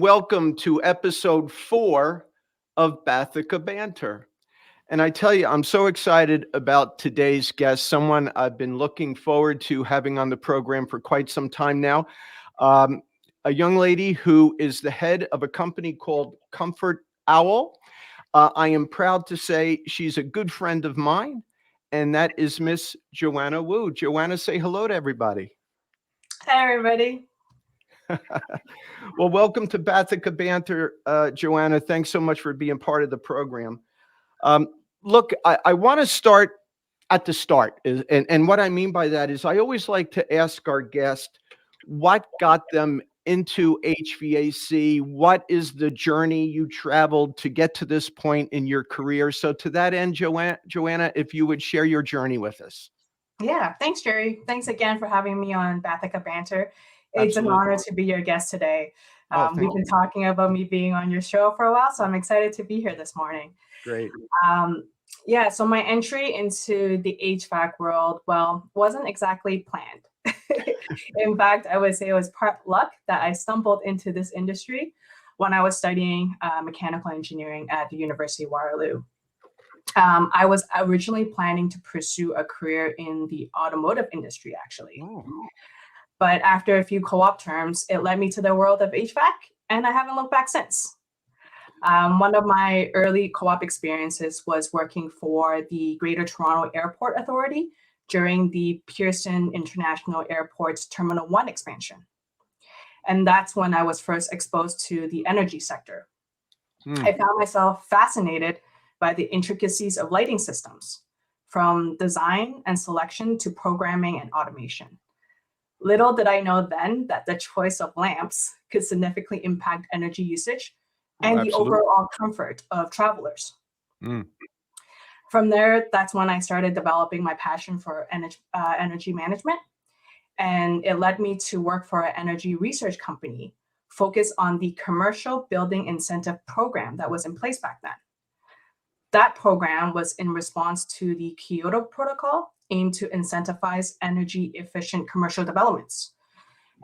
and welcome to episode 4 of Bathica Banter. And I tell you, I'm so excited about today's guest, someone I've been looking forward to having on the program for quite some time now. Um, a young lady who is the head of a company called Comfort Owl. I am proud to say she's a good friend of mine, and that is Miss Joanna Woo. Joanna, say hello to everybody. Hi, everybody. Well, welcome to Bathica Banter, Joanna. Thanks so much for being part of the program. Um, Look, I want to start at the start. And what I mean by that is I always like to ask our guest what got them into HVAC. What is the journey you traveled to get to this point in your career? So to that end, Joanna, if you would share your journey with us. Yeah, thanks, Gerry. Thanks again for having me on Bathica Banter. It's an Absolutely. honor to be your guest today. Oh, We've thank been you. talking about me being on your show for a while, so I'm excited to be here this morning. Great. Um, yeah, so my entry into the HVAC world, well, wasn't exactly planned. In fact, I would say it was part luck that I stumbled into this industry when I was studying mechanical engineering at the University of Waterloo. I was originally planning to pursue a career in the automotive industry, actually. Oh, But after a few co-op terms, it led me to the world of HVAC, and I haven't looked back since. One of my early co-op experiences was working for the Greater Toronto Airport Authority during the Pearson International Airport's Terminal 1 expansion. And that's when I was first exposed to the energy sector. I found myself fascinated by the intricacies of lighting systems, from design and selection to programming and automation. Little did I know then that the choice of lamps could significantly impact energy usage oh, and the absolutely. overall comfort of travelers. Mm. From there, that's when I started developing my passion for energy management. And it led me to work for an energy research company focused on the commercial building incentive program that was in place back then. That program was in response to the Kyoto Protocol, aimed to incentivize energy efficient commercial developments.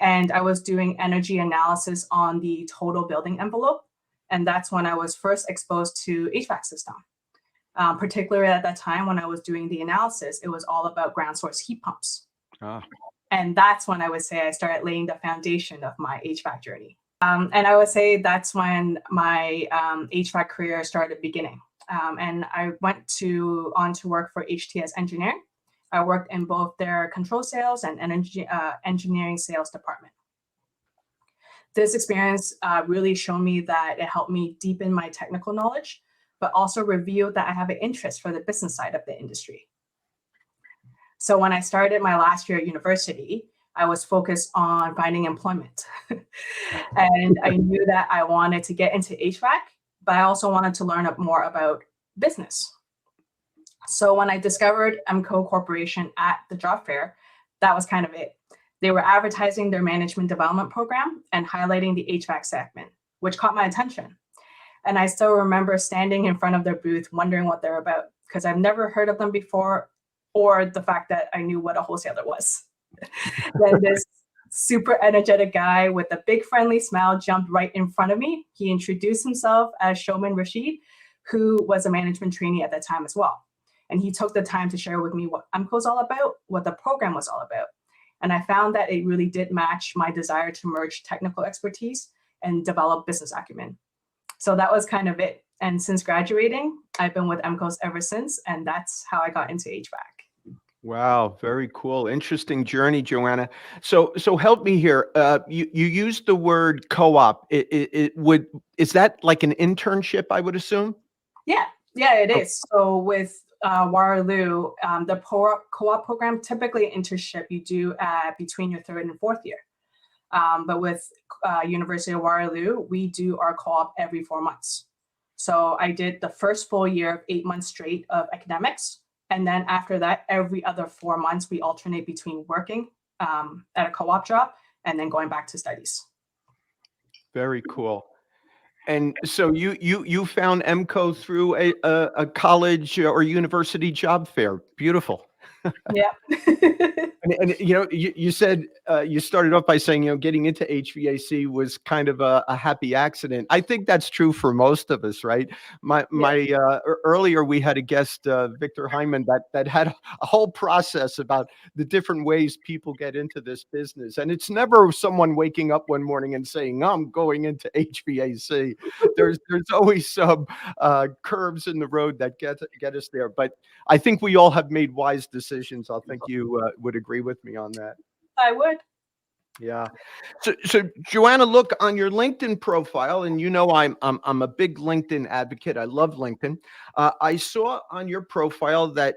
And I was doing energy analysis on the total building envelope. And that's when I was first exposed to HVAC system. Particularly at that time when I was doing the analysis, it was all about ground source heat pumps. Ah, And that's when I would say I started laying the foundation of my HVAC journey. And I would say that's when my HVAC career started beginning. And I went on to work for HTS Engineering. I worked in both their control sales and energy engineering sales department. This experience really showed me that it helped me deepen my technical knowledge, but also revealed that I have an interest for the business side of the industry. So when I started my last year at university, I was focused on finding employment. And I knew that I wanted to get into HVAC, but I also wanted to learn more about business. So when I discovered MCO Corporation at the job fair, that was kind of it. They were advertising their management development program and highlighting the HVAC segment, which caught my attention. And I still remember standing in front of their booth wondering what they're about, because I've never heard of them before, or the fact that I knew what a wholesaler was. Then this super energetic guy with a big friendly smile jumped right in front of me. He introduced himself as Showman Rashid, who was a management trainee at that time as well. And he took the time to share with me what MCO is all about, what the program was all about. And I found that it really did match my desire to merge technical expertise and develop business acumen. So that was kind of it. And since graduating, I've been with MCOs ever since, and that's how I got into HVAC. wow, very cool. Interesting journey, Joanna. So help me here. You used the word co-op. Is that like an internship, I would assume? Yeah, it Oh, is. So with Waterloo, the co-op program, typically internship you do between your third and fourth year. But with University of Waterloo, we do our co-op every 4 months. So I did the first full year of 8 months straight of academics. And then after that, every other 4 months, we alternate between working at a co-op job and then going back to studies. very cool. And so you found MCO through a college or university job fair. Beautiful. Yeah. And you said you started off by saying, getting into HVAC was kind of a happy accident. I think that's true for most of us, right? Yeah. Earlier we had a guest, Victor Hyman, that had a whole process about the different ways people get into this business, and it's never someone waking up one morning and saying, "I'm going into HVAC." There's always some curves in the road that get us there, but I think we all have made wise decisions. I think you would agree with me on that. I would. Yeah. So Joanna, look on your LinkedIn profile, and I'm a big LinkedIn advocate. I love LinkedIn. I saw on your profile that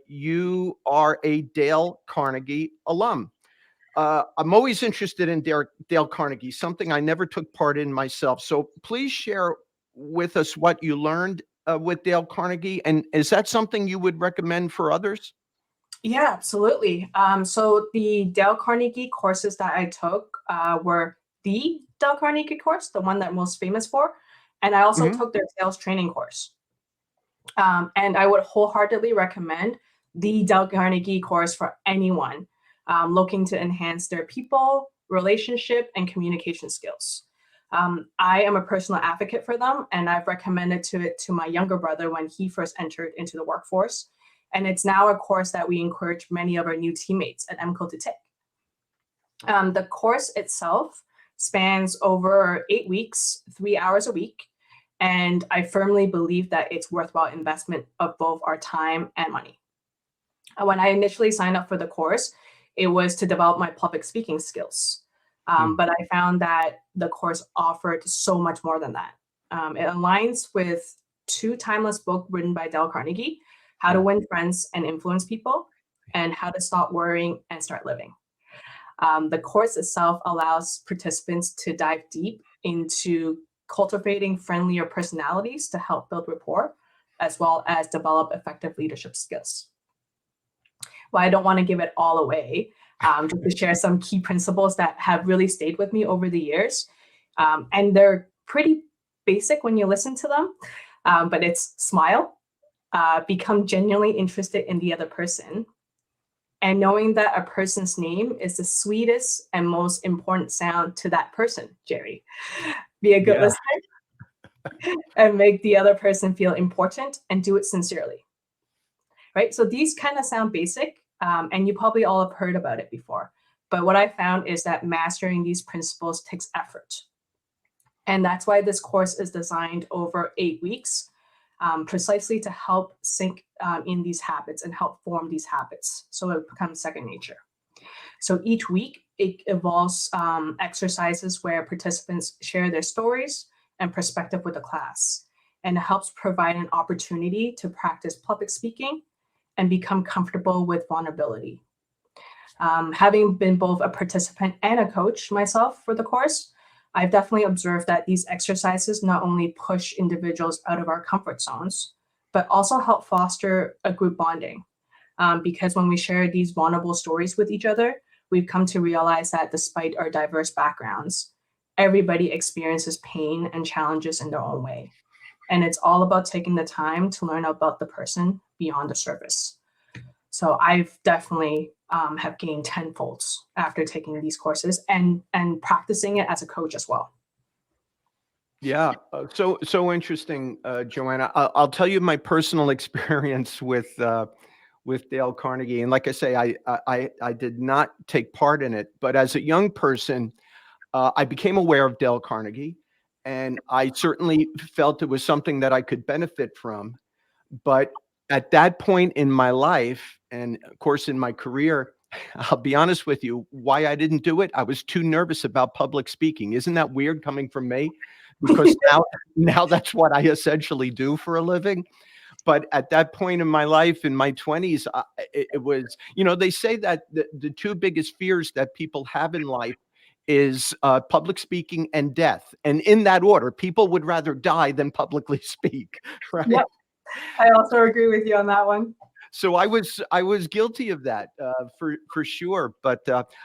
you are a Dale Carnegie alum. I'm always interested in Dale Carnegie, something I never took part in myself. So please share with us what you learned with Dale Carnegie, and is that something you would recommend for others? Yeah, absolutely. So the Dale Carnegie courses that I took were the Dale Carnegie course, the one that I'm most famous for, and I also Hmm. took their sales training course. And I would wholeheartedly recommend the Dale Carnegie course for anyone looking to enhance their people, relationship, and communication skills. I am a personal advocate for them, and I've recommended it to my younger brother when he first entered into the workforce. And it's now a course that we encourage many of our new teammates at MCO to take. The course itself spans over 8 weeks, 3 hours a week, and I firmly believe that it's worthwhile investment of both our time and money. When I initially signed up for the course, it was to develop my public speaking skills. But I found that the course offered so much more than that. It aligns with two timeless books written by Dale Carnegie, How to Win Friends and Influence People, and How to Stop Worrying and Start Living. The course itself allows participants to dive deep into cultivating friendlier personalities to help build rapport, as well as develop effective leadership skills. Well, I don't want to give it all away, just to share some key principles that have really stayed with me over the years. And they're pretty basic when you listen to them, but it's smile, become genuinely interested in the other person, and knowing that a person's name is the sweetest and most important sound to that person, Gerry. Be a good Yeah. listener and make the other person feel important and do it sincerely. Right? So these kind of sound basic, and you probably all have heard about it before. But what I found is that mastering these principles takes effort. And that's why this course is designed over 8 weeks, precisely to help sink in these habits and help form these habits so it becomes second nature. So each week, it involves exercises where participants share their stories and perspective with the class. And it helps provide an opportunity to practice public speaking and become comfortable with vulnerability. Having been both a participant and a coach myself for the course, I've definitely observed that these exercises not only push individuals out of our comfort zones, but also help foster a group bonding. Because when we share these vulnerable stories with each other, we've come to realize that despite our diverse backgrounds, everybody experiences pain and challenges in their own way. And it's all about taking the time to learn about the person beyond the surface. So I've definitely have gained tenfold after taking these courses and practicing it as a coach as well. Yeah, so interesting, Joanna. I'll tell you my personal experience with Dale Carnegie, and like I say, I did not take part in it, but as a young person, I became aware of Dale Carnegie, and I certainly felt it was something that I could benefit from. But at that point in my life, and of course in my career, I'll be honest with you, why I didn't do it, I was too nervous about public speaking. Isn't that weird coming from me? Because now that's what I essentially do for a living. But at that point in my life, in my 20s, it was, they say that the two biggest fears that people have in life is public speaking and death. And in that order, people would rather die than publicly speak, right? Yep, I also agree with you on that one. So I was guilty of that for sure. But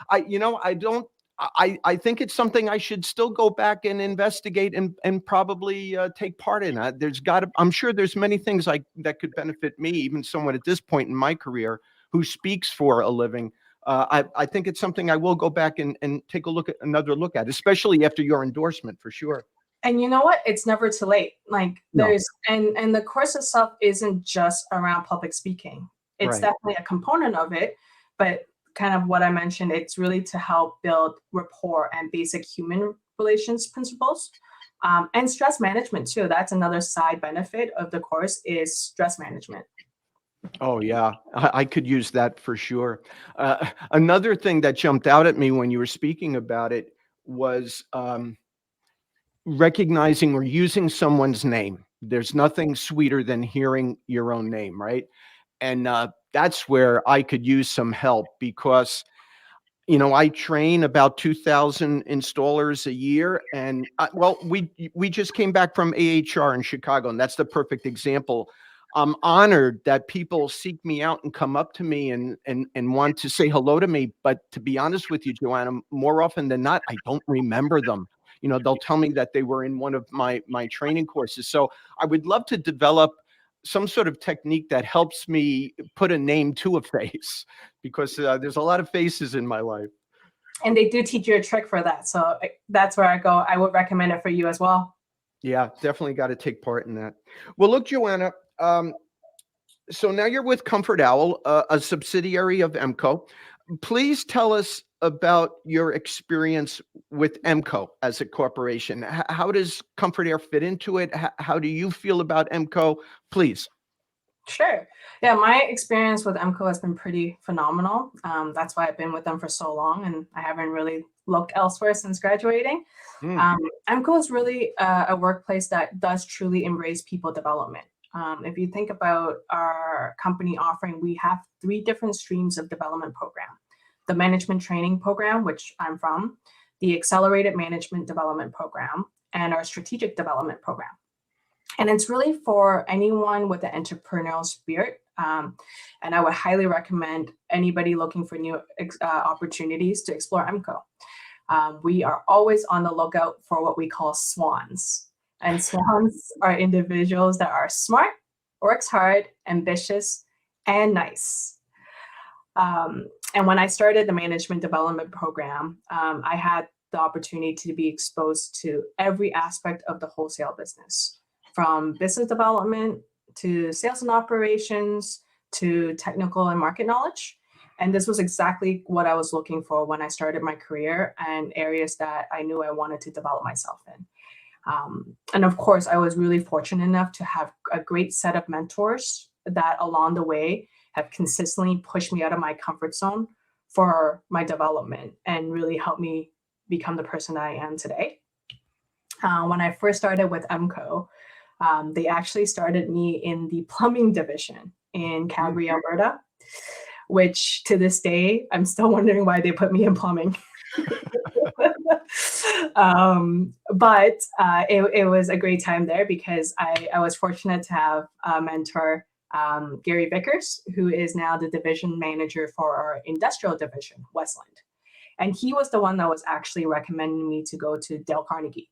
I don't. I think it's something I should still go back and investigate and probably take part in. I'm sure there's many things that could benefit me, even someone at this point in my career who speaks for a living. I think it's something I will go back and take another look at, especially after your endorsement, for sure. And you know what? It's never too late. Like No. and the course itself isn't just around public speaking. It's Right. definitely a component of it, but kind of what I mentioned, it's really to help build rapport and basic human relations principles. And stress management too. That's another side benefit of the course is stress management. Oh yeah, I could use that for sure. Another thing that jumped out at me when you were speaking about it was recognizing or using someone's name. There's nothing sweeter than hearing your own name, right? And that's where I could use some help because I train about 2,000 installers a year, and well, we just came back from AHR in Chicago, and that's the perfect example. I'm honored that people seek me out and come up to me and want to say hello to me. But to be honest with you, Joanna, more often than not, I don't remember them. They'll tell me that they were in one of my training courses. So I would love to develop some sort of technique that helps me put a name to a face because there's a lot of faces in my life. And they do teach you a trick for that. So that's where I would recommend it for you as well. Yeah, definitely got to take part in that. Well, look, Joanna, so now you're with Comfort Owl, a subsidiary of EMCO. Please tell us about your experience with EMCO as a corporation. How does Comfort Air fit into it? How do you feel about EMCO? Please. Sure. Yeah, my experience with EMCO has been pretty phenomenal. That's why I've been with them for so long, and I haven't really looked elsewhere since graduating. Mm. EMCO is really a workplace that does truly embrace people development. If you think about our company offering, we have 3 different streams of development program. The management training program, which I'm from, the accelerated management development program, and our strategic development program. And it's really for anyone with an entrepreneurial spirit. And I would highly recommend anybody looking for new opportunities to explore EMCO. We are always on the lookout for what we call swans. And swans are individuals that are smart, works hard, ambitious, and nice. And when I started the management development program, I had the opportunity to be exposed to every aspect of the wholesale business, from business development to sales and operations to technical and market knowledge. And this was exactly what I was looking for when I started my career and areas that I knew I wanted to develop myself in. And of course, I was really fortunate enough to have a great set of mentors that along the way have consistently pushed me out of my comfort zone for my development and really helped me become the person that I am today. When I first started with EMCO, they actually started me in the plumbing division in Calgary, Alberta, which to this day, I'm still wondering why they put me in plumbing. But it was a great time there because I was fortunate to have a mentor, Gerry Vickers, who is now the division manager for our industrial division, Westland. And he was the one that was actually recommending me to go to Dale Carnegie.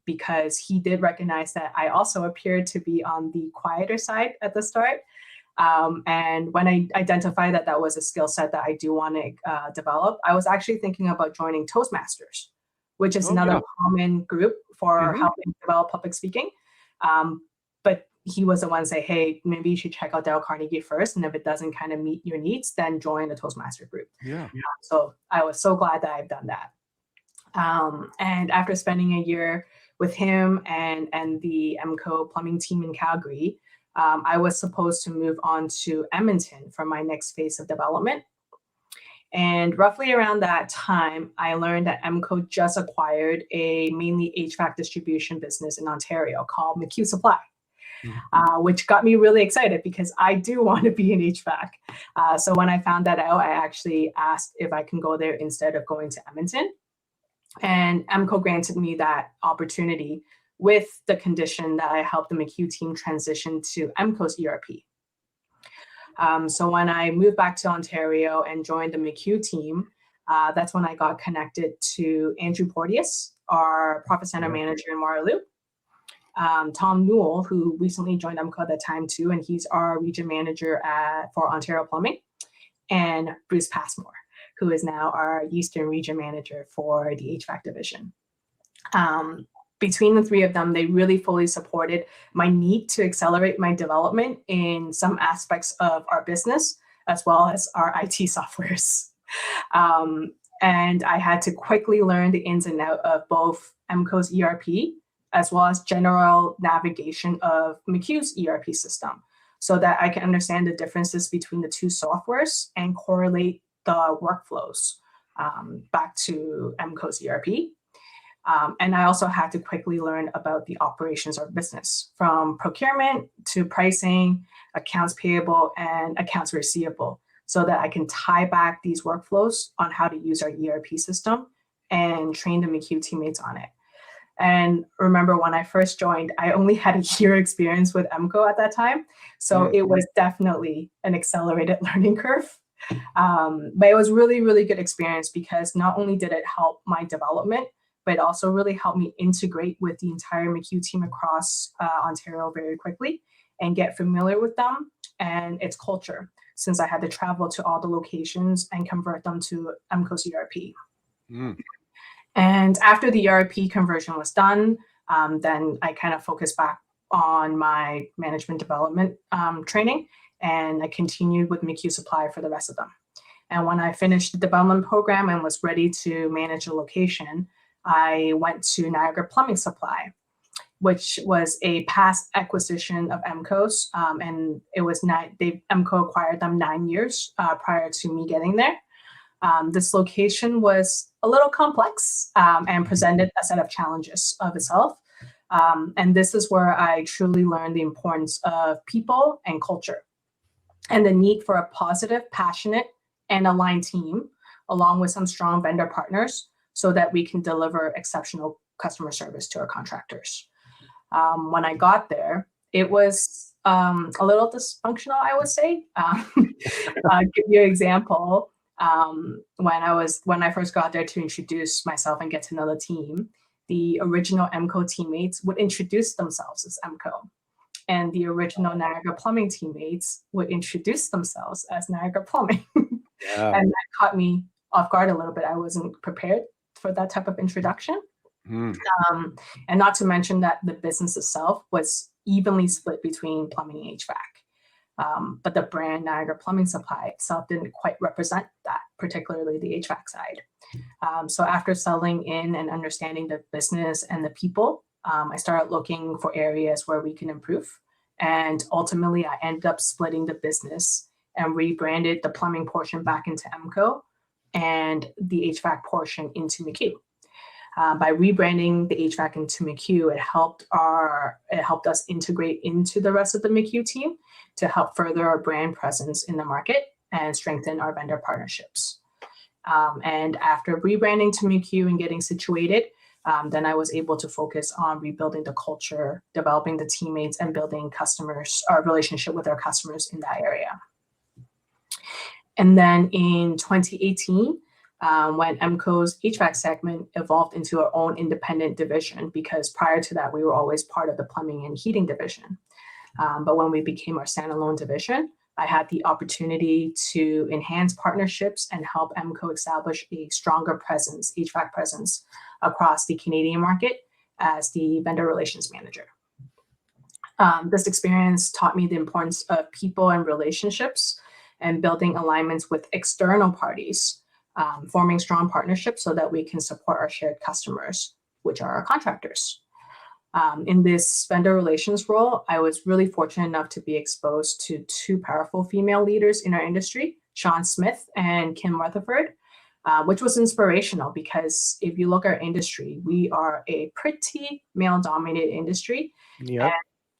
Because he did recognize that I also appeared to be on the quieter side at the start. And when I identified that that was a skill set that I do want to develop, I was actually thinking about joining Toastmasters, which is another common group for helping develop public speaking. But he was the one say, hey, maybe you should check out Dale Carnegie first. And if it doesn't kind of meet your needs, then join the Toastmaster group. So I was so glad that I've done that. And after spending a year with him and the EMCO plumbing team in Calgary, I was supposed to move on to Edmonton for my next phase of development. And roughly around that time, I learned that EMCO just acquired a mainly HVAC distribution business in Ontario called McHugh Supply, which got me really excited because I do want to be in HVAC. So when I found that out, I actually asked if I can go there instead of going to Edmonton. And EMCO granted me that opportunity with the condition that I help the McHugh team transition to EMCO's ERP. So when I moved back to Ontario and joined the McHugh team, That's when I got connected to Andrew Porteous, our profit center manager in Waterloo. Tom Newell, who recently joined EMCO at the time too, and he's our region manager for Ontario Plumbing, and Bruce Passmore, who is now our Eastern region manager for the HVAC division. Between the three of them, they really fully supported my need to accelerate my development in some aspects of our business, as well as our IT softwares. And I had to quickly learn the ins and outs of both EMCO's ERP, as well as general navigation of McHugh's ERP system, so that I can understand the differences between the two softwares and correlate the workflows back to EMCO's ERP. And I also had to quickly learn about the operations of business, from procurement to pricing, accounts payable, and accounts receivable, so that I can tie back these workflows on how to use our ERP system and train the McHugh teammates on it. And remember, when I first joined, I only had a year experience with EMCO at that time. So it was definitely an accelerated learning curve. But it was really, really good experience, because not only did it help my development, but it also really helped me integrate with the entire McHugh team across Ontario very quickly and get familiar with them and its culture, since I had to travel to all the locations and convert them to EMCO's ERP. And after the ERP conversion was done, then I kind of focused back on my management development training, and I continued with McHugh Supply for the rest of them. And when I finished the development program and was ready to manage a location, I went to Niagara Plumbing Supply, which was a past acquisition of EMCO's, and it was EMCO acquired them 9 years prior to me getting there. This location was a little complex and presented a set of challenges of itself. And this is where I truly learned the importance of people and culture, and the need for a positive, passionate, and aligned team, along with some strong vendor partners, so that we can deliver exceptional customer service to our contractors. When I got there, it was a little dysfunctional, I would say. I'll give you an example. When I first got there to introduce myself and get to know the team, the original EMCO teammates would introduce themselves as EMCO, and the original Niagara Plumbing teammates would introduce themselves as Niagara Plumbing. And that caught me off guard a little bit. I wasn't prepared for that type of introduction. And not to mention that the business itself was evenly split between plumbing and HVAC. But the brand Niagara Plumbing Supply itself didn't quite represent that, particularly the HVAC side. So after settling in and understanding the business and the people, I started looking for areas where we can improve. And ultimately, I ended up splitting the business and rebranded the plumbing portion back into EMCO and the HVAC portion into McHugh. By rebranding the HVAC into McHugh, it helped us integrate into the rest of the McHugh team to help further our brand presence in the market and strengthen our vendor partnerships. And after rebranding to McHugh and getting situated, then I was able to focus on rebuilding the culture, developing the teammates, and building our relationship with our customers in that area. And then in 2018, when EMCO's HVAC segment evolved into our own independent division, because prior to that, we were always part of the plumbing and heating division. But when we became our standalone division, I had the opportunity to enhance partnerships and help EMCO establish a stronger presence, HVAC presence, across the Canadian market as the vendor relations manager. This experience taught me the importance of people and relationships and building alignments with external parties, forming strong partnerships so that we can support our shared customers, which are our contractors. In this vendor relations role, I was really fortunate enough to be exposed to two powerful female leaders in our industry, Sean Smith and Kim Rutherford, which was inspirational, because if you look at our industry, we are a pretty male-dominated industry. Yep. And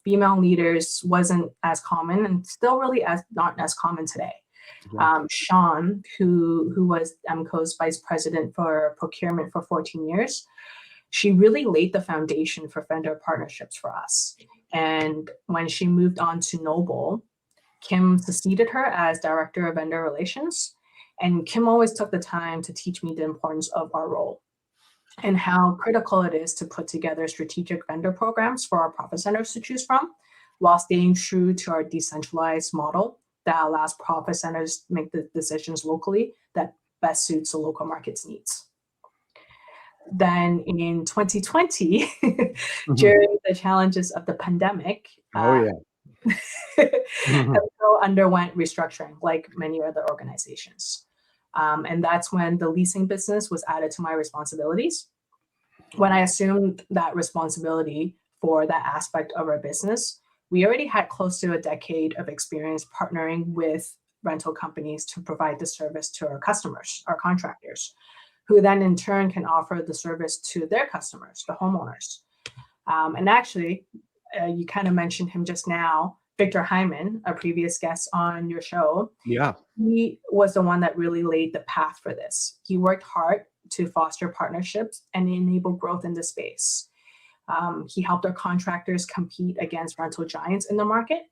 female leaders wasn't as common, and still really not as common today. Sean, who was EMCO's vice president for procurement for 14 years, she really laid the foundation for vendor partnerships for us. And when she moved on to Noble, Kim succeeded her as director of vendor relations. And Kim always took the time to teach me the importance of our role and how critical it is to put together strategic vendor programs for our profit centers to choose from, while staying true to our decentralized model that allows profit centers to make the decisions locally that best suits the local market's needs. Then in 2020, during the challenges of the pandemic, Oh, yeah. EMCO underwent restructuring like many other organizations. And that's when the leasing business was added to my responsibilities. When I assumed that responsibility for that aspect of our business, we already had close to a decade of experience partnering with rental companies to provide the service to our customers, our contractors, who then in turn can offer the service to their customers, the homeowners. And actually, you kind of mentioned him just now, Victor Hyman, a previous guest on your show. Yeah. He was the one that really laid the path for this. He worked hard to foster partnerships and enable growth in the space. He helped our contractors compete against rental giants in the market.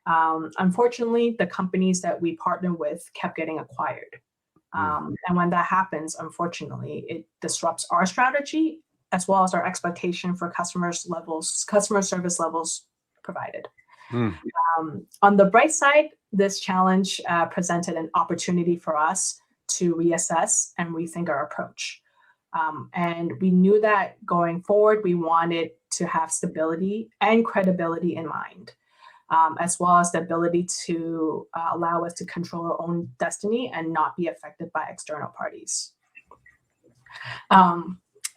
Unfortunately, the companies that we partnered with kept getting acquired. And when that happens, unfortunately, it disrupts our strategy as well as our expectation for customer service levels provided. On the bright side, this challenge presented an opportunity for us to reassess and rethink our approach. And we knew that going forward, we wanted to have stability and credibility in mind, as well as the ability to allow us to control our own destiny and not be affected by external parties.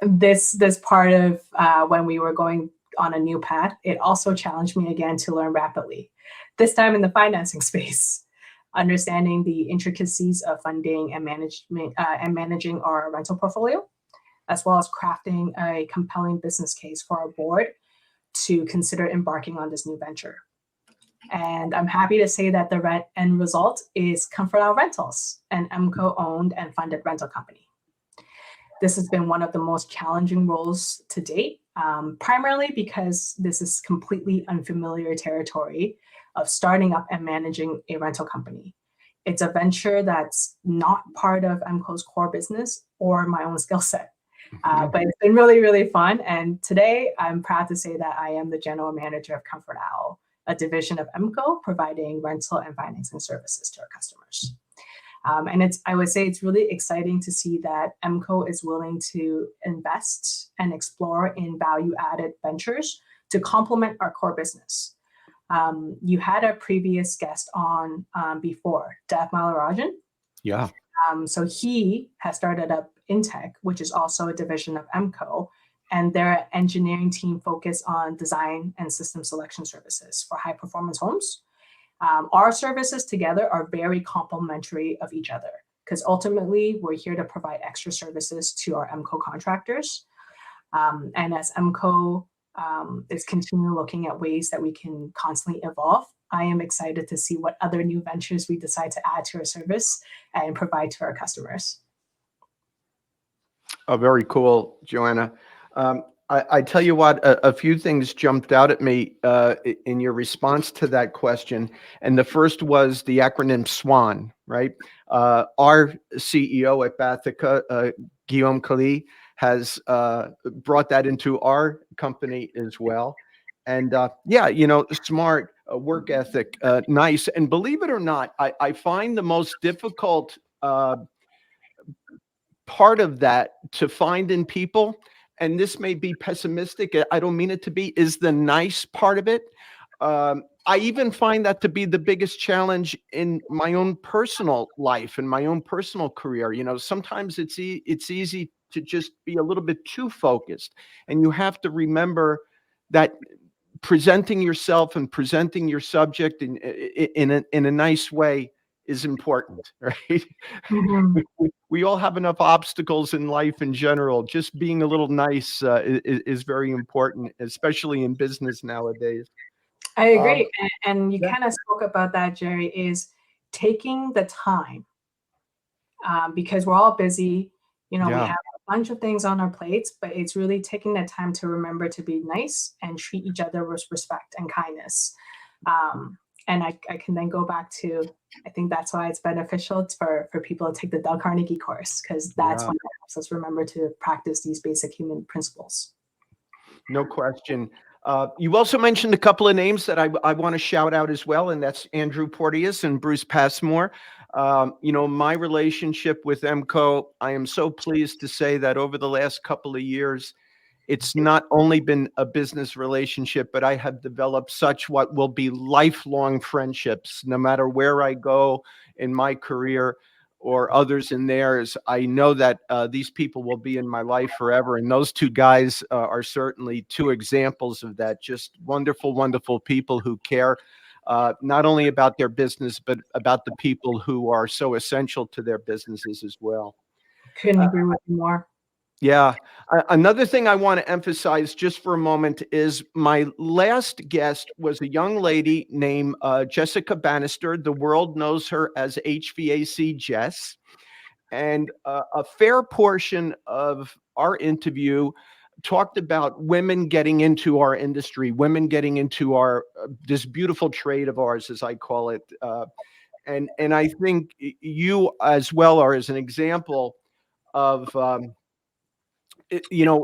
This part of when we were going on a new path, it also challenged me again to learn rapidly, this time in the financing space, understanding the intricacies of funding and managing our rental portfolio, as well as crafting a compelling business case for our board to consider embarking on this new venture. And I'm happy to say that the end result is Comfort Owl Rentals, an EMCO owned and funded rental company. This has been one of the most challenging roles to date, primarily because this is completely unfamiliar territory of starting up and managing a rental company. It's a venture that's not part of EMCO's core business or my own skill set. But it's been really, really fun. And today I'm proud to say that I am the general manager of Comfort Owl, a division of EMCO providing rental and financing services to our customers. And I would say it's really exciting to see that EMCO is willing to invest and explore in value-added ventures to complement our core business. You had a previous guest on before, Dev Malarajan. Yeah. So he has started up Intech, which is also a division of EMCO, and their engineering team focus on design and system selection services for high-performance homes. Our services together are very complementary of each other because ultimately we're here to provide extra services to our EMCO contractors. And as EMCO is continually looking at ways that we can constantly evolve, I am excited to see what other new ventures we decide to add to our service and provide to our customers. Oh, very cool, Joanna. I tell you what, a few things jumped out at me in your response to that question. And the first was the acronym SWAN, right? Our CEO at Bathica, Guillaume Calais, has brought that into our company as well. And yeah, smart, work ethic, nice. And believe it or not, I find the most difficult part of that to find in people, and this may be pessimistic, I don't mean it to be, is the nice part of it. I even find that to be the biggest challenge in my own personal life and my own personal career. Sometimes it's easy to just be a little bit too focused, and you have to remember that presenting yourself and presenting your subject in a nice way is important, right? Mm-hmm. We all have enough obstacles in life in general. Just being a little nice is very important, especially in business nowadays. I agree. And you yeah. kind of spoke about that, Gerry, is taking the time because we're all busy. We have a bunch of things on our plates, but it's really taking the time to remember to be nice and treat each other with respect and kindness. And I can then go back to, I think that's why it's beneficial for people to take the Dale Carnegie course, because that's Yeah. when it helps us remember to practice these basic human principles. No question. You also mentioned a couple of names that I want to shout out as well, and that's Andrew Porteous and Bruce Passmore. My relationship with MCO, I am so pleased to say that over the last couple of years, it's not only been a business relationship, but I have developed such what will be lifelong friendships, no matter where I go in my career or others in theirs. I know that these people will be in my life forever. And those two guys are certainly two examples of that. Just wonderful, wonderful people who care not only about their business, but about the people who are so essential to their businesses as well. Couldn't agree with you more. Yeah. Another thing I want to emphasize just for a moment is my last guest was a young lady named Jessica Bannister. The world knows her as HVAC Jess. And a fair portion of our interview talked about women getting into our industry, women getting into our this beautiful trade of ours, as I call it. And I think you as well are as an example of you know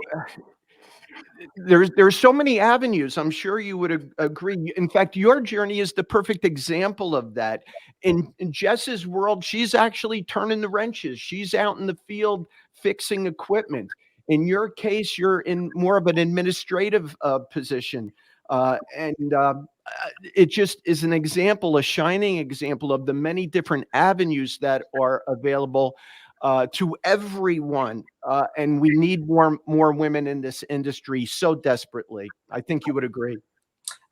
there's so many avenues. I'm sure you would agree. In fact, your journey is the perfect example of that. In Jess's world, she's actually turning the wrenches. She's out in the field fixing equipment. In your case, you're in more of an administrative position, and it just is an example, a shining example of the many different avenues that are available to everyone. And we need more women in this industry so desperately. I think you would agree.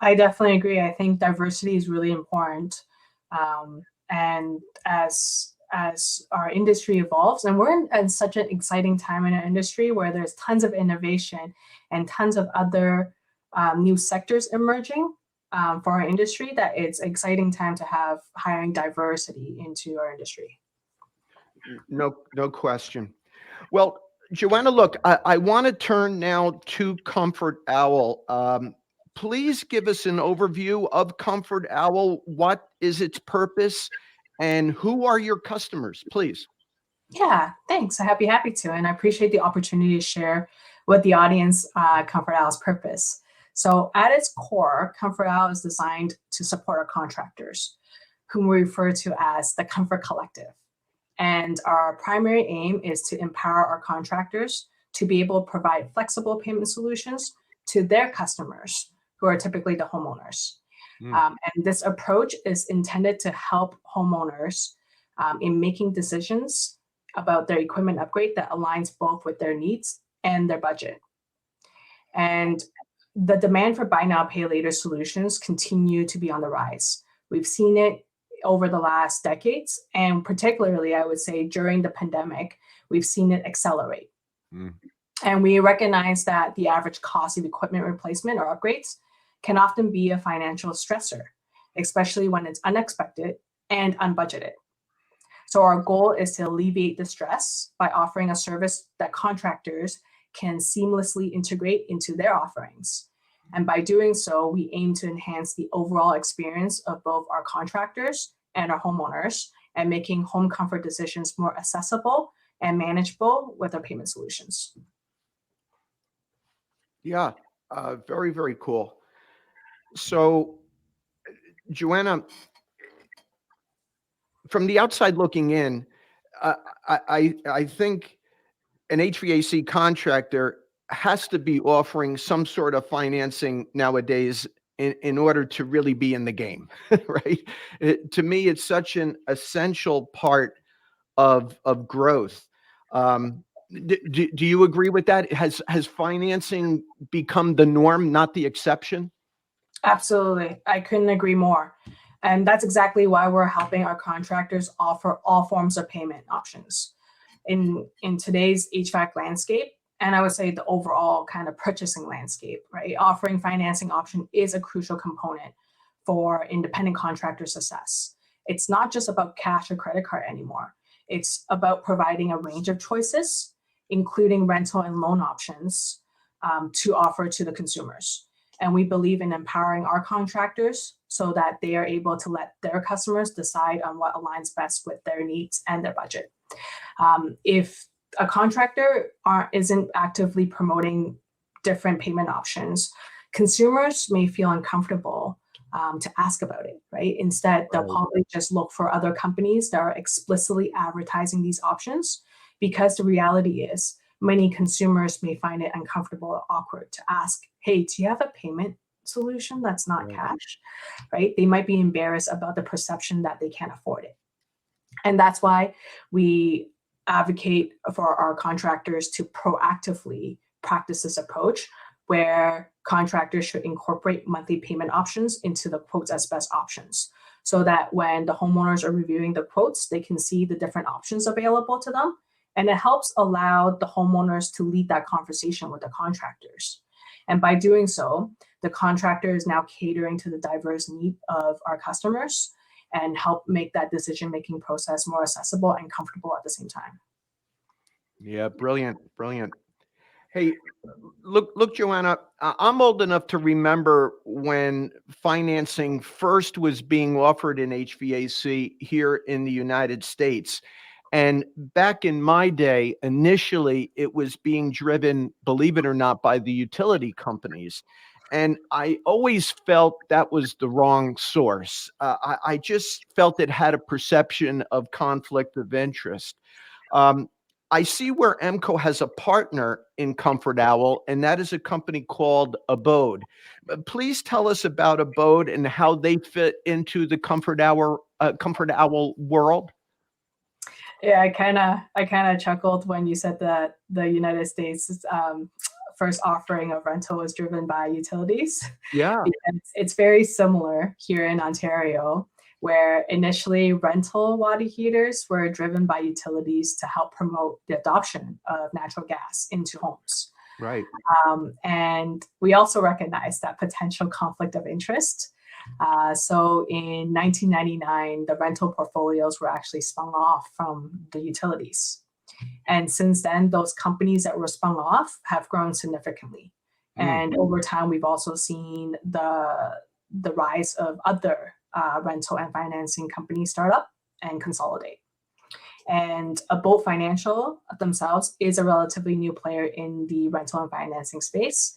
I definitely agree. I think diversity is really important. And as our industry evolves, and we're in such an exciting time in our industry where there's tons of innovation and tons of other new sectors emerging for our industry, that it's exciting time to have hiring diversity into our industry. No question. Well, Joanna, look, I want to turn now to Comfort Owl. Please give us an overview of Comfort Owl. What is its purpose, and who are your customers, please? Yeah, thanks. I'd be happy to. And I appreciate the opportunity to share with the audience Comfort Owl's purpose. So, at its core, Comfort Owl is designed to support our contractors, whom we refer to as the Comfort Collective. And our primary aim is to empower our contractors to be able to provide flexible payment solutions to their customers, who are typically the homeowners. And this approach is intended to help homeowners in making decisions about their equipment upgrade that aligns both with their needs and their budget. And the demand for buy now, pay later solutions continue to be on the rise. We've seen it over the last decades, and particularly, I would say, during the pandemic, we've seen it accelerate. And we recognize that the average cost of equipment replacement or upgrades can often be a financial stressor, especially when it's unexpected and unbudgeted. So our goal is to alleviate the stress by offering a service that contractors can seamlessly integrate into their offerings. And by doing so, we aim to enhance the overall experience of both our contractors and our homeowners, and making home comfort decisions more accessible and manageable with our payment solutions. Yeah, very, very cool. So, Joanna, from the outside looking in, I think an HVAC contractor has to be offering some sort of financing nowadays in order to really be in the game, right? To me, it's such an essential part of growth. Do you agree with that? Has financing become the norm, not the exception? Absolutely. I couldn't agree more. And that's exactly why we're helping our contractors offer all forms of payment options in today's HVAC landscape. And I would say the overall kind of purchasing landscape, right? Offering financing option is a crucial component for independent contractor success. It's not just about cash or credit card anymore. It's about providing a range of choices, including rental and loan options to offer to the consumers. And we believe in empowering our contractors so that they are able to let their customers decide on what aligns best with their needs and their budget. If a contractor isn't actively promoting different payment options, consumers may feel uncomfortable to ask about it, right? Instead, they'll probably just look for other companies that are explicitly advertising these options, because the reality is many consumers may find it uncomfortable or awkward to ask, hey, do you have a payment solution that's not cash, right? They might be embarrassed about the perception that they can't afford it. And that's why we advocate for our contractors to proactively practice this approach, where contractors should incorporate monthly payment options into the quotes as best options, so that when the homeowners are reviewing the quotes, they can see the different options available to them. And it helps allow the homeowners to lead that conversation with the contractors. And by doing so, the contractor is now catering to the diverse need of our customers and help make that decision-making process more accessible and comfortable at the same time. Yeah, brilliant, brilliant. Hey, look, Joanna, I'm old enough to remember when financing first was being offered in HVAC here in the United States. And back in my day, initially, it was being driven, believe it or not, by the utility companies. And I always felt that was the wrong source. I just felt it had a perception of conflict of interest. Um, I see where EMCO has a partner in Comfort Owl, and that is a company called Abode. Please tell us about Abode and how they fit into the Comfort Owl world. Yeah, I kind of chuckled when you said that the United States first offering of rental was driven by utilities, Yeah, because it's very similar here in Ontario, where initially rental water heaters were driven by utilities to help promote the adoption of natural gas into homes. right. And we also recognize that potential conflict of interest. So in 1999, the rental portfolios were actually spun off from the utilities. And since then, those companies that were spun off have grown significantly. And over time, we've also seen the rise of other rental and financing companies start up and consolidate. And Bolt Financial themselves is a relatively new player in the rental and financing space.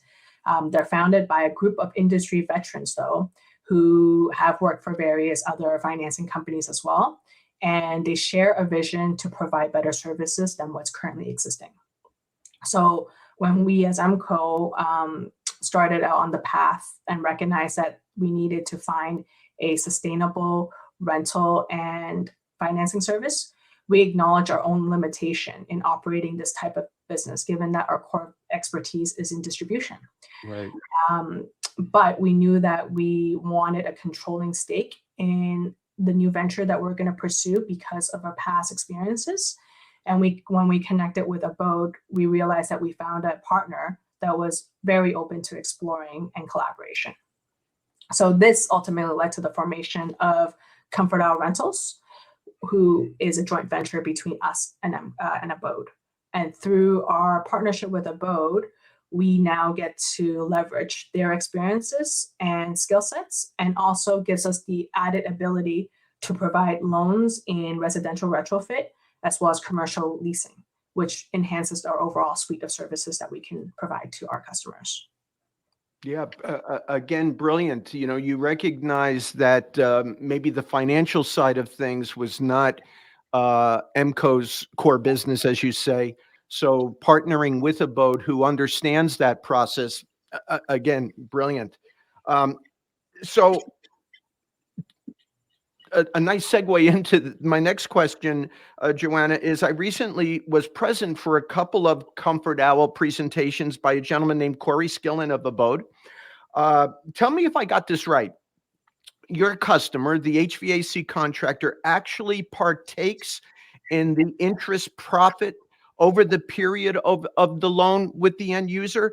They're founded by a group of industry veterans, though, who have worked for various other financing companies as well. And they share a vision to provide better services than what's currently existing. So when we as EMCO started out on the path and recognized that we needed to find a sustainable rental and financing service, we acknowledge our own limitation in operating this type of business, given that our core expertise is in distribution. Right. But we knew that we wanted a controlling stake in the new venture that we're going to pursue because of our past experiences. And when we connected with Abode, we realized that we found a partner that was very open to exploring and collaboration. So this ultimately led to the formation of Comfort Owl Rentals, who is a joint venture between us and Abode. And through our partnership with Abode, we now get to leverage their experiences and skill sets, and also gives us the added ability to provide loans in residential retrofit as well as commercial leasing, which enhances our overall suite of services that we can provide to our customers. Yeah, again, brilliant. You know, you recognize that maybe the financial side of things was not MCO's core business, as you say. So partnering with Abode, who understands that process, again, brilliant. Um, so a nice segue into my next question, Joanna, is I recently was present for a couple of Comfort Owl presentations by a gentleman named Corey Skillen of Abode. Tell me if I got this right. Your customer, the HVAC contractor, actually partakes in the interest profit over the period of the loan with the end user.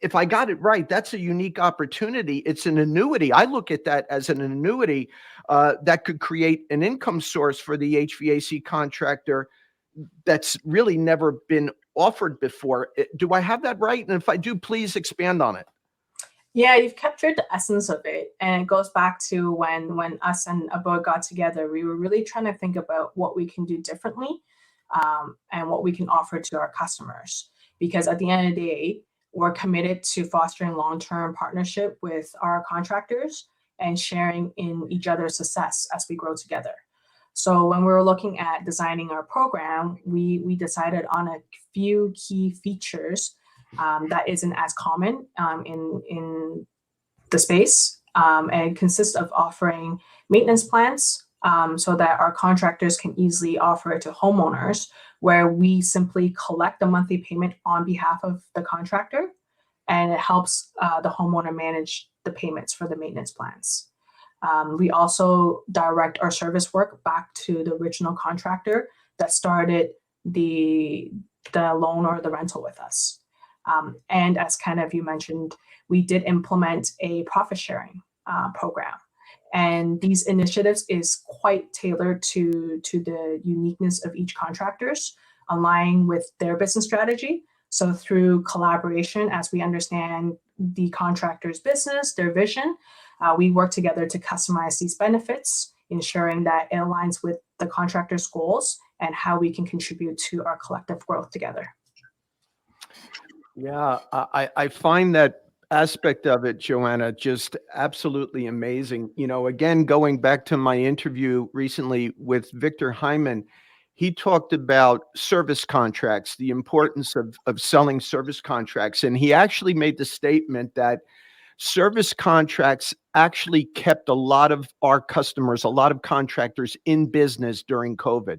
If I got it right, that's a unique opportunity. It's an annuity. I look at that as an annuity that could create an income source for the HVAC contractor that's really never been offered before. Do I have that right? And if I do, please expand on it. Yeah, you've captured the essence of it. And it goes back to when us and Abode got together, we were really trying to think about what we can do differently, and what we can offer to our customers. Because at the end of the day, we're committed to fostering long-term partnership with our contractors and sharing in each other's success as we grow together. So when we were looking at designing our program, we decided on a few key features that isn't as common in the space, and consists of offering maintenance plans, so that our contractors can easily offer it to homeowners, where we simply collect the monthly payment on behalf of the contractor, and it helps the homeowner manage the payments for the maintenance plans. We also direct our service work back to the original contractor that started the loan or the rental with us. And as kind of you mentioned, we did implement a profit sharing program. And these initiatives is quite tailored to the uniqueness of each contractors, aligning with their business strategy. So through collaboration, as we understand the contractor's business, their vision, we work together to customize these benefits, ensuring that it aligns with the contractor's goals and how we can contribute to our collective growth together. Yeah, I find that aspect of it, Joanna, just absolutely amazing. You know, again, going back to my interview recently with Victor Hyman, he talked about service contracts, the importance of selling service contracts. And he actually made the statement that service contracts actually kept a lot of our customers, a lot of contractors in business during COVID.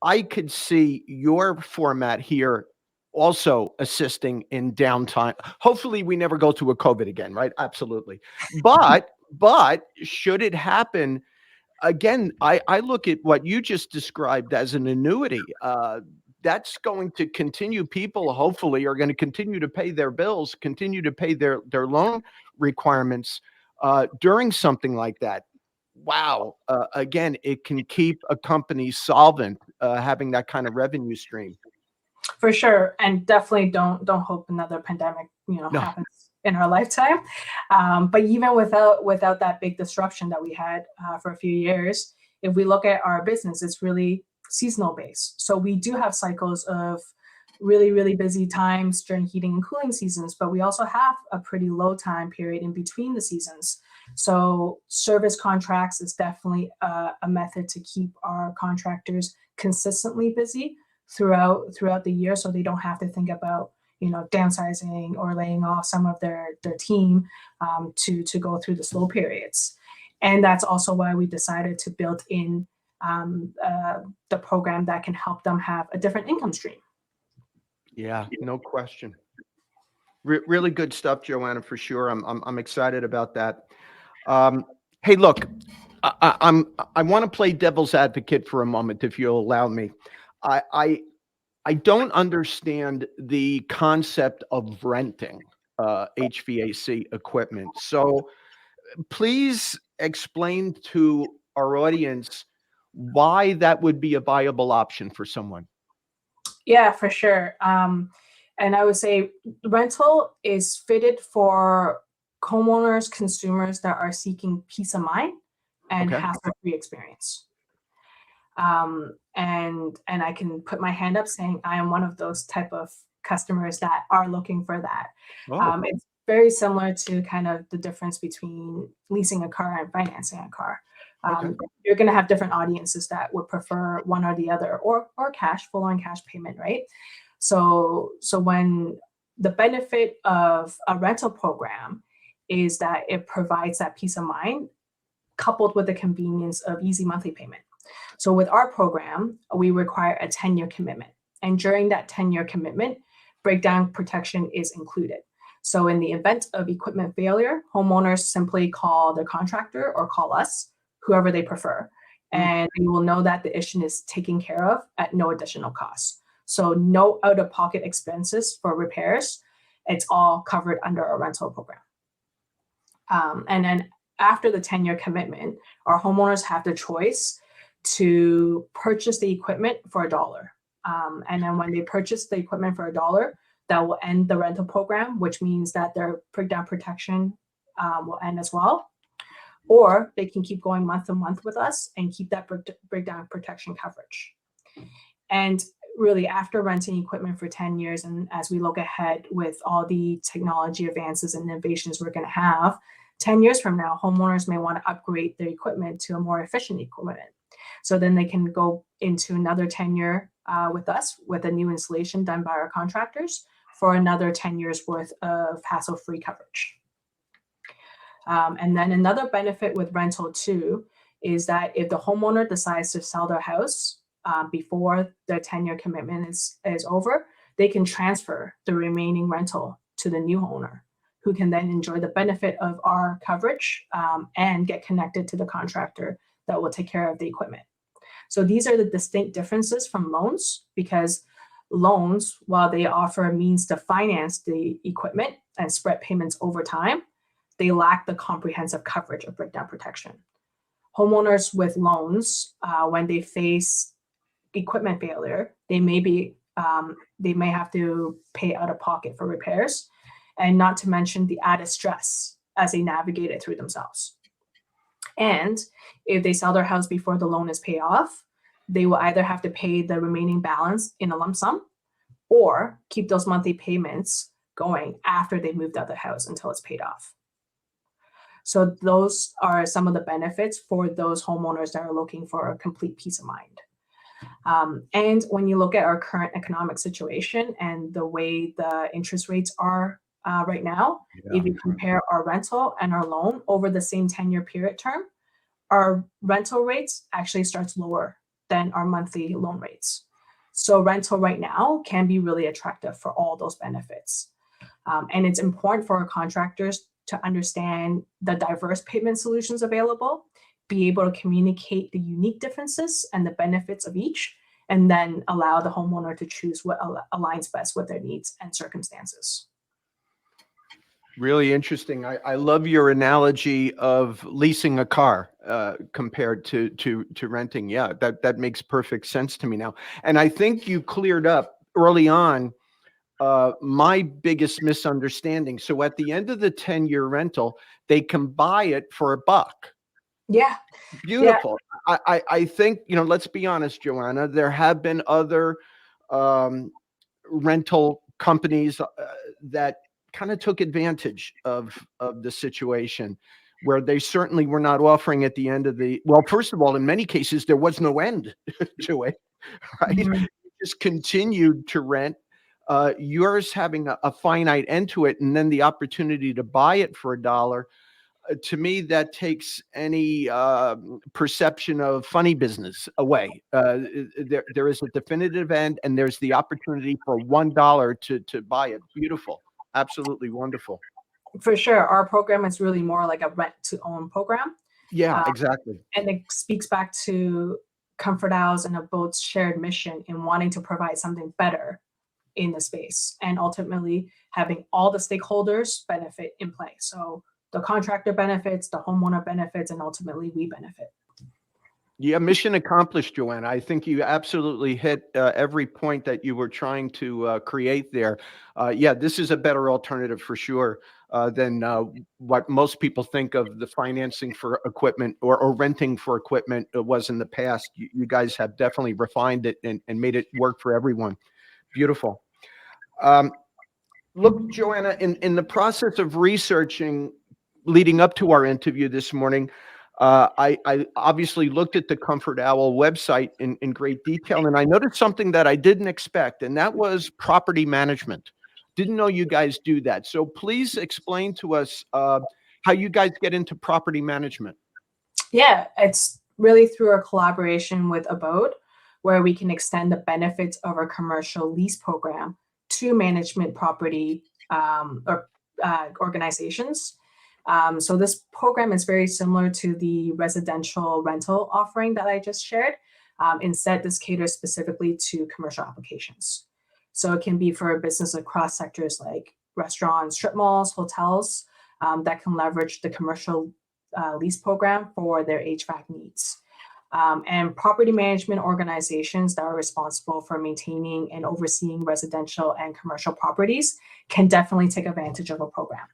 I could see your format here also assisting in downtime. Hopefully we never go to a COVID again, right? Absolutely. But should it happen again, I look at what you just described as an annuity. That's going to continue. People hopefully are going to continue to pay their bills, continue to pay their loan requirements during something like that. Wow. Again, it can keep a company solvent, having that kind of revenue stream. For sure, and definitely don't hope another pandemic No. happens in our lifetime. But even without that big disruption that we had for a few years, if we look at our business, it's really seasonal based. So we do have cycles of really busy times during heating and cooling seasons, but we also have a pretty low time period in between the seasons. So service contracts is definitely a method to keep our contractors consistently busy throughout the year, so they don't have to think about downsizing or laying off some of their team to go through the slow periods. And that's also why we decided to build in the program that can help them have a different income stream. Yeah, no question. Really good stuff, Joanna, for sure. I'm excited about that. Hey, look, I want to play devil's advocate for a moment, if you'll allow me. I don't understand the concept of renting HVAC equipment. So please explain to our audience why that would be a viable option for someone. Yeah, for sure. And I would say rental is fitted for homeowners, consumers that are seeking peace of mind and Okay. hassle-free experience. And I can put my hand up saying I am one of those type of customers that are looking for that. Oh, It's very similar to kind of the difference between leasing a car and financing a car. okay. You're going to have different audiences that would prefer one or the other, or cash, full on cash payment, right? So when the benefit of a rental program is that it provides that peace of mind coupled with the convenience of easy monthly payment. So with our program, we require a 10-year commitment. And during that 10-year commitment, breakdown protection is included. So in the event of equipment failure, homeowners simply call their contractor or call us, whoever they prefer. And we will know that the issue is taken care of at no additional cost. So no out-of-pocket expenses for repairs. It's all covered under a rental program. And then after the 10-year commitment, our homeowners have the choice to purchase the equipment for $1. And then when they purchase the equipment for $1, that will end the rental program, which means that their breakdown protection will end as well. Or they can keep going month to month with us and keep that breakdown protection coverage. And really, after renting equipment for 10 years, and as we look ahead with all the technology advances and innovations we're going to have, 10 years from now, homeowners may want to upgrade their equipment to a more efficient equipment. So then they can go into another 10-year with us with a new installation done by our contractors for another 10 years worth of hassle-free coverage. And then another benefit with rental too is that if the homeowner decides to sell their house before their 10-year commitment is over, they can transfer the remaining rental to the new owner, who can then enjoy the benefit of our coverage and get connected to the contractor that will take care of the equipment. So these are the distinct differences from loans, because loans, while they offer a means to finance the equipment and spread payments over time, they lack the comprehensive coverage of breakdown protection. Homeowners with loans, when they face equipment failure, they may have to pay out of pocket for repairs, and not to mention the added stress as they navigate it through themselves. And if they sell their house before the loan is paid off, they will either have to pay the remaining balance in a lump sum or keep those monthly payments going after they moved out of the house until it's paid off. So those are some of the benefits for those homeowners that are looking for a complete peace of mind. And when you look at our current economic situation and the way the interest rates are right now, if you compare our rental and our loan over the same 10-year period term, our rental rates actually starts lower than our monthly loan rates. So rental right now can be really attractive for all those benefits. And it's important for our contractors to understand the diverse payment solutions available, be able to communicate the unique differences and the benefits of each, and then allow the homeowner to choose what aligns best with their needs and circumstances. Really interesting. I love your analogy of leasing a car compared to renting. Yeah, that makes perfect sense to me now. And I think you cleared up early on my biggest misunderstanding. So at the end of the 10-year rental, they can buy it for $1. Yeah. Beautiful. Yeah. I think, let's be honest, Joanna, there have been other rental companies that kind of took advantage of the situation, where they certainly were not offering at the end of well, first of all, in many cases, there was no end to it, right? Mm-hmm. Just continued to rent. Yours having a finite end to it, and then the opportunity to buy it for $1. To me, that takes any perception of funny business away. There is a definitive end, and there's the opportunity for $1 to buy it. Beautiful. Absolutely wonderful. For sure. Our program is really more like a rent to own program. Yeah, exactly. And it speaks back to Comfort Owls and a boat's shared mission in wanting to provide something better in the space, and ultimately having all the stakeholders benefit in play. So the contractor benefits, the homeowner benefits, and ultimately we benefit. Yeah, mission accomplished, Joanna. I think you absolutely hit every point that you were trying to create there. Yeah, this is a better alternative for sure than what most people think of the financing for equipment or renting for equipment was in the past. You guys have definitely refined it and made it work for everyone. Beautiful. Look, Joanna, in the process of researching leading up to our interview this morning, I obviously looked at the Comfort Owl website in great detail, and I noticed something that I didn't expect, and that was property management. Didn't know you guys do that. So please explain to us how you guys get into property management. Yeah, it's really through a collaboration with Abode, where we can extend the benefits of our commercial lease program to management property organizations. So this program is very similar to the residential rental offering that I just shared. Instead, this caters specifically to commercial applications. So it can be for a business across sectors like restaurants, strip malls, hotels that can leverage the commercial lease program for their HVAC needs. And property management organizations that are responsible for maintaining and overseeing residential and commercial properties can definitely take advantage of a program.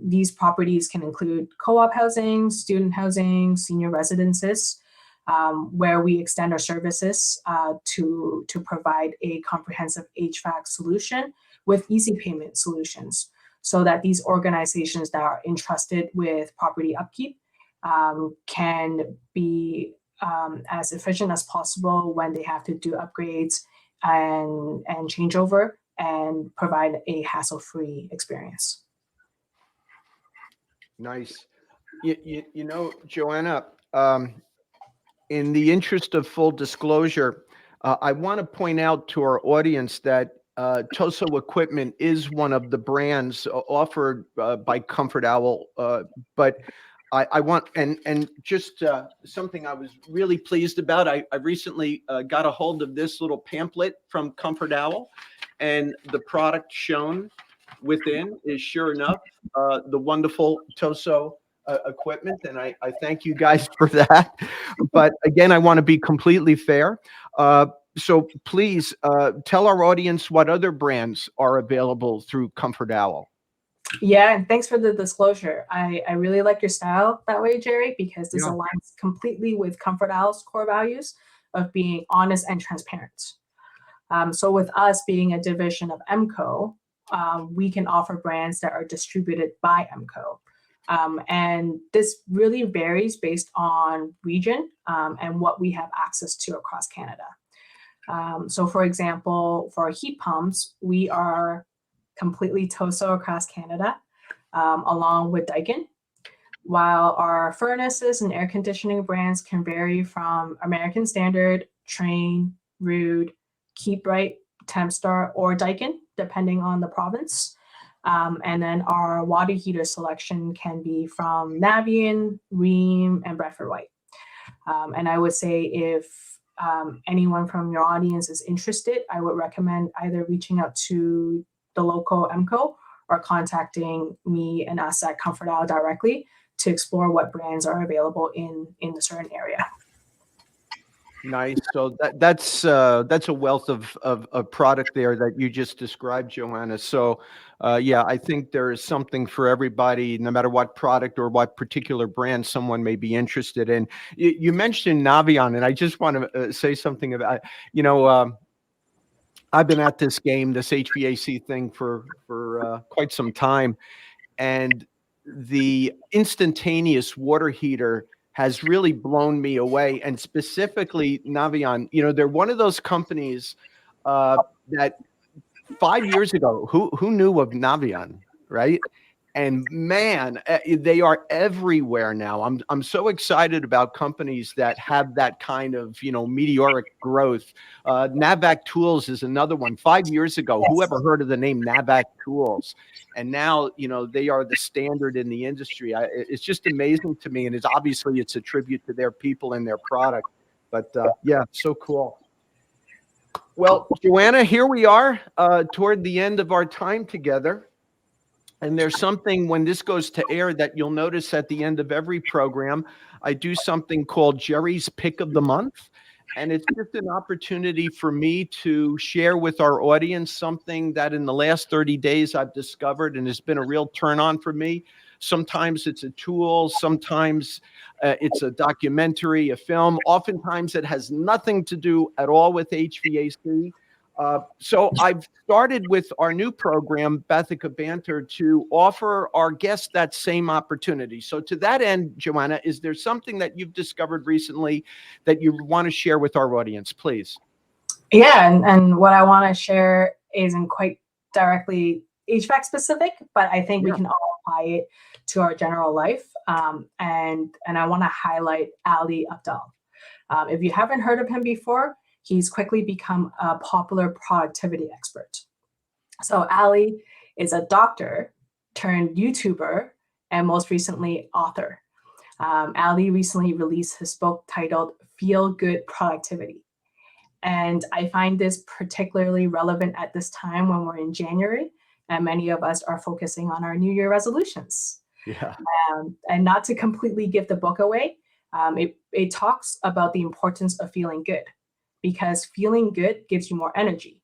These properties can include co-op housing, student housing, senior residences, where we extend our services to provide a comprehensive HVAC solution with easy payment solutions, so that these organizations that are entrusted with property upkeep can be as efficient as possible when they have to do upgrades and changeover, and provide a hassle-free experience. Nice. You know, Joanna, in the interest of full disclosure, I want to point out to our audience that Toso Equipment is one of the brands offered by Comfort Owl, but I want, and just something I was really pleased about. I recently got a hold of this little pamphlet from Comfort Owl, and the product shown within is sure enough the wonderful Toso equipment, and I thank you guys for that. But again, I want to be completely fair. So please tell our audience what other brands are available through Comfort Owl. Yeah, and thanks for the disclosure. I really like your style that way, Gerry, because this Yeah. aligns completely with Comfort Owl's core values of being honest and transparent. So with us being a division of MCO, we can offer brands that are distributed by MCO. And this really varies based on region and what we have access to across Canada. So for example, for our heat pumps, we are completely Toso across Canada, along with Daikin, while our furnaces and air conditioning brands can vary from American Standard, Trane, Rude, Keep Right, Tempstar, or Daikin, depending on the province. And then our water heater selection can be from Navien, Rheem, and Bradford White. And I would say if anyone from your audience is interested, I would recommend either reaching out to the local MCO or contacting me and us at Comfort Owl directly to explore what brands are available in a certain area. Nice. So that's a wealth of product there that you just described, Joanna. So yeah, I think there is something for everybody, no matter what product or what particular brand someone may be interested in. You mentioned Navion, and I just want to say something about, you know, I've been at this game, this HVAC thing for quite some time, and the instantaneous water heater has really blown me away. And specifically Navion, you know, they're one of those companies that 5 years ago, who knew of Navion, right? And man, they are everywhere now. I'm so excited about companies that have that kind of, you know, meteoric growth. Navac Tools is another one. 5 years ago, Yes. who ever heard of the name Navac Tools? And now, you know, they are the standard in the industry. It's just amazing to me, and it's obviously it's a tribute to their people and their product. But yeah, so cool. Well, Joanna, here we are toward the end of our time together. And there's something when this goes to air that you'll notice at the end of every program, I do something called Gerry's Pick of the Month. And it's just an opportunity for me to share with our audience something that in the last 30 days I've discovered and has been a real turn on for me. Sometimes it's a tool, sometimes it's a documentary, a film. Oftentimes it has nothing to do at all with HVAC. So I've started with our new program, Bathica Banter, to offer our guests that same opportunity. So to that end, Joanna, is there something that you've discovered recently that you want to share with our audience, please? Yeah, and what I want to share isn't quite directly HVAC specific, but I think we can all apply it to our general life. And I want to highlight Ali Abdal. If you haven't heard of him before, he's quickly become a popular productivity expert. So Ali is a doctor turned YouTuber and most recently author. Ali recently released his book titled Feel Good Productivity. And I find this particularly relevant at this time when we're in January and many of us are focusing on our New Year resolutions. Yeah. And not to completely give the book away, It talks about the importance of feeling good, because feeling good gives you more energy,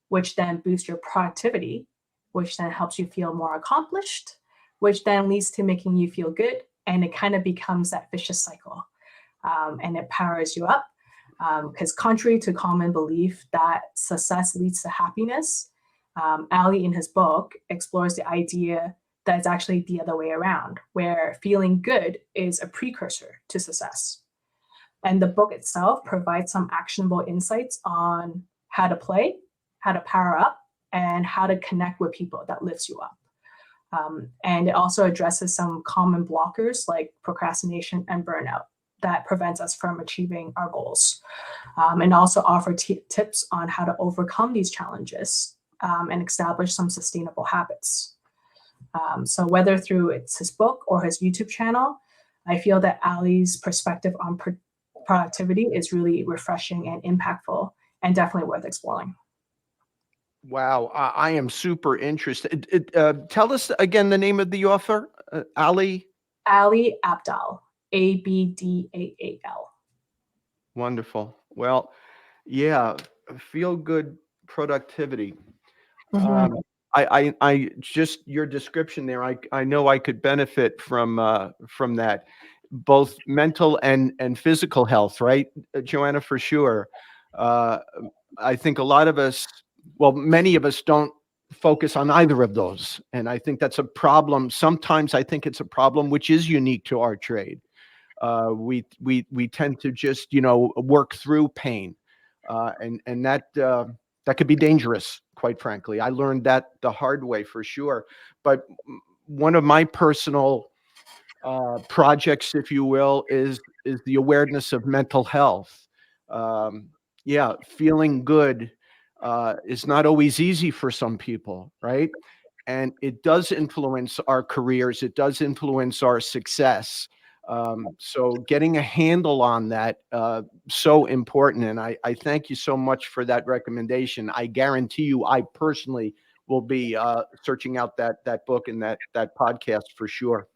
which then boosts your productivity, which then helps you feel more accomplished, which then leads to making you feel good. And it kind of becomes that vicious cycle, and it powers you up. Because contrary to common belief that success leads to happiness, Ali in his book explores the idea that it's actually the other way around, where feeling good is a precursor to success. And the book itself provides some actionable insights on how to play, how to power up, and how to connect with people that lifts you up. And it also addresses some common blockers like procrastination and burnout that prevents us from achieving our goals, and also offer tips on how to overcome these challenges, and establish some sustainable habits. So whether through his book or his YouTube channel, I feel that Ali's perspective on productivity is really refreshing and impactful, and definitely worth exploring. Wow, I am super interested. Tell us again the name of the author, Ali. Ali Abdaal, Abdaal. Wonderful. Well, yeah, feel good productivity. Mhm. I just your description there. I know I could benefit from that, both mental and physical health, right, Joanna, for sure. Uh, I think a lot of us, well, many of us don't focus on either of those, and I think that's a problem. Sometimes I think it's a problem which is unique to our trade. We tend to just work through pain, and that could be dangerous. Quite frankly, I learned that the hard way for sure. But one of my personal projects, if you will, is the awareness of mental health. Um, yeah, feeling good is not always easy for some people, right? And it does influence our careers. It does influence our success. So getting a handle on that, so important. And I thank you so much for that recommendation. I guarantee you, I personally will be searching out that book and that podcast for sure.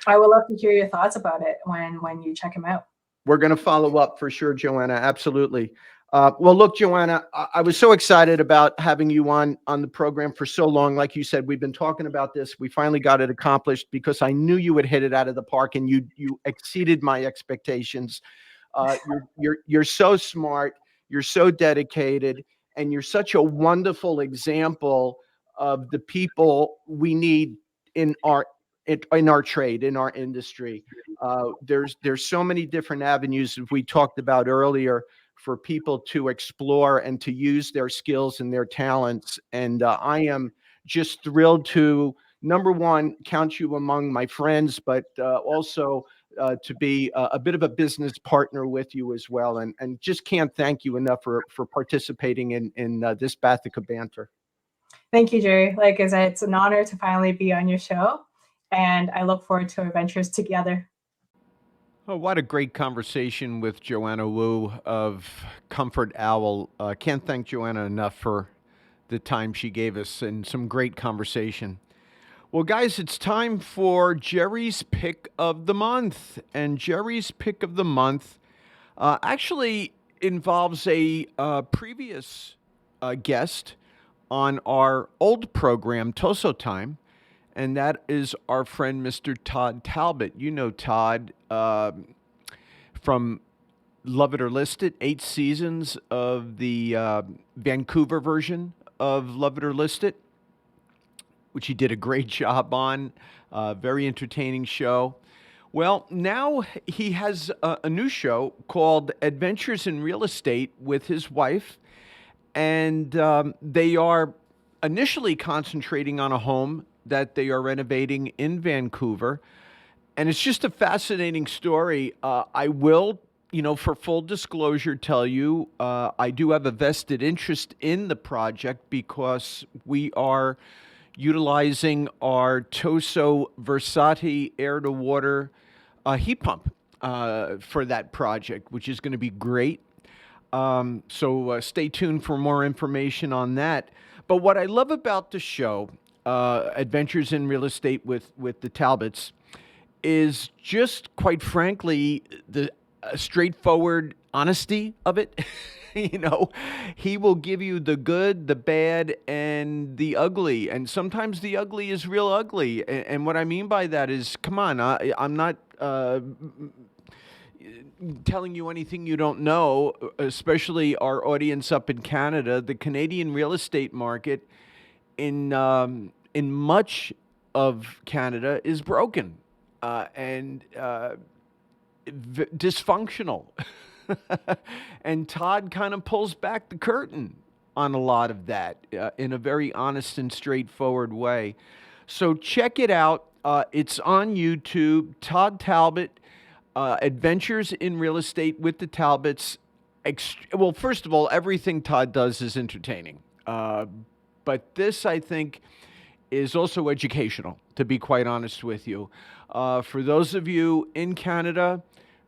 I would love to hear your thoughts about it when you check him out. We're going to follow up for sure, Joanna. Absolutely. Well, look, Joanna, I was so excited about having you on the program for so long. Like you said, we've been talking about this. We finally got it accomplished because I knew you would hit it out of the park, and you exceeded my expectations. You're so smart. You're so dedicated, and you're such a wonderful example of the people we need in our trade, in our industry. There's so many different avenues that we talked about earlier for people to explore and to use their skills and their talents. And I am just thrilled to, number one, count you among my friends, but also to be a bit of a business partner with you as well. And just can't thank you enough for participating in this Bathica Banter. Thank you, Gerry. Like I said, it's an honor to finally be on your show, and I look forward to our adventures together. Oh, what a great conversation with Joanna Woo of Comfort Owl. Can't thank Joanna enough for the time she gave us and some great conversation. Well, guys, it's time for Gerry's Pick of the Month. And Gerry's Pick of the Month actually involves a previous guest on our old program, Toso Time, and that is our friend, Mr. Todd Talbot. You know Todd from Love It or List It, 8 seasons of the Vancouver version of Love It or List It, which he did a great job on. Very entertaining show. Well, now he has a new show called Adventures in Real Estate with his wife, and they are initially concentrating on a home that they are renovating in Vancouver. And it's just a fascinating story. I will, for full disclosure, tell you, I do have a vested interest in the project because we are utilizing our Toso Versati air-to-water heat pump for that project, which is going to be great. So stay tuned for more information on that. But what I love about the show, Adventures in Real Estate with the Talbots, is just, quite frankly, the straightforward honesty of it. You know, he will give you the good, the bad, and the ugly. And sometimes the ugly is real ugly. And what I mean by that is, come on, I'm not telling you anything you don't know, especially our audience up in Canada. The Canadian real estate market in much of Canada is broken and dysfunctional. And Todd kind of pulls back the curtain on a lot of that in a very honest and straightforward way. So check it out. It's on YouTube. Todd Talbot, Adventures in Real Estate with the Talbots. Well, first of all, everything Todd does is entertaining. But this, I think, is also educational, to be quite honest with you. For those of you in Canada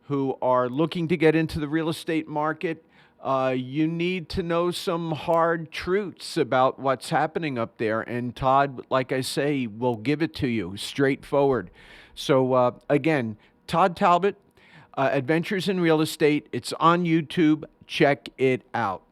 who are looking to get into the real estate market, you need to know some hard truths about what's happening up there. And Todd, like I say, will give it to you straightforward. So again, Todd Talbot, Adventures in Real Estate. It's on YouTube. Check it out.